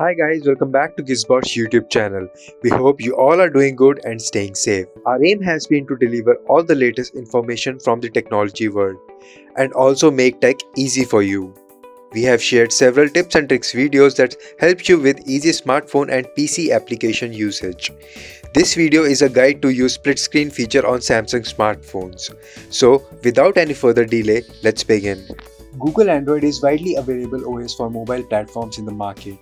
Hi guys, welcome back to Gizbot's YouTube channel. We hope you all are doing good and staying safe. Our aim has been to deliver all the latest information from the technology world and also make tech easy for you. We have shared several tips and tricks videos that help you with easy smartphone and PC application usage. This video is a guide to use split screen feature on Samsung smartphones. So without any further delay, let's begin. Google Android is widely available OS for mobile platforms in the market.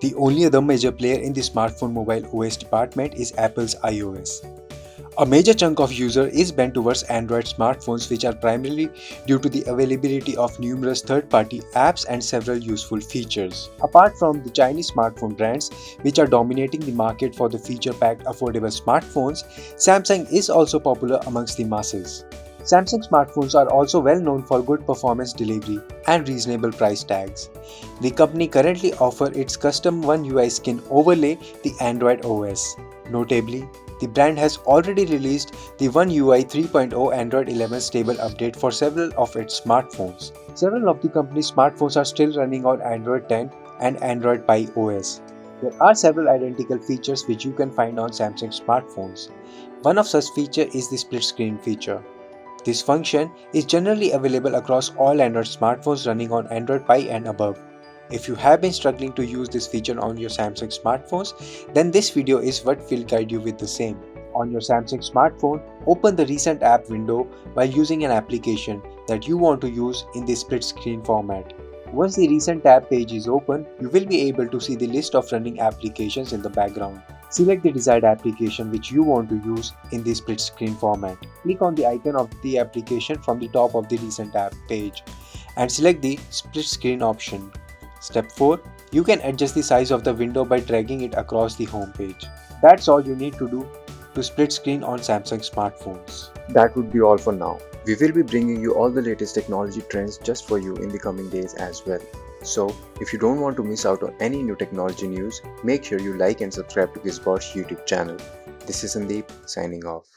The only other major player in the smartphone mobile OS department is Apple's iOS. A major chunk of users is bent towards Android smartphones, which are primarily due to the availability of numerous third-party apps and several useful features. Apart from the Chinese smartphone brands, which are dominating the market for the feature-packed affordable smartphones, Samsung is also popular amongst the masses. Samsung smartphones are also well known for good performance delivery and reasonable price tags. The company currently offers its custom One UI skin overlay, the Android OS. Notably, the brand has already released the One UI 3.0 Android 11 stable update for several of its smartphones. Several of the company's smartphones are still running on Android 10 and Android Pie OS. There are several identical features which you can find on Samsung smartphones. One of such features is the split screen feature. This function is generally available across all Android smartphones running on Android Pie and above. If you have been struggling to use this feature on your Samsung smartphones, then this video is what will guide you with the same. On your Samsung smartphone, open the Recent App window while using an application that you want to use in the split screen format. Once the Recent Tab page is open, you will be able to see the list of running applications in the background. Select the desired application which you want to use in the split screen format. Click on the icon of the application from the top of the Recent App page and select the split screen option. Step 4. You can adjust the size of the window by dragging it across the home page. That's all you need to do to split screen on Samsung smartphones. That would be all for now. We will be bringing you all the latest technology trends just for you in the coming days as well. So, if you don't want to miss out on any new technology news, make sure you like and subscribe to Gizbot's YouTube channel. This is Sandeep signing off.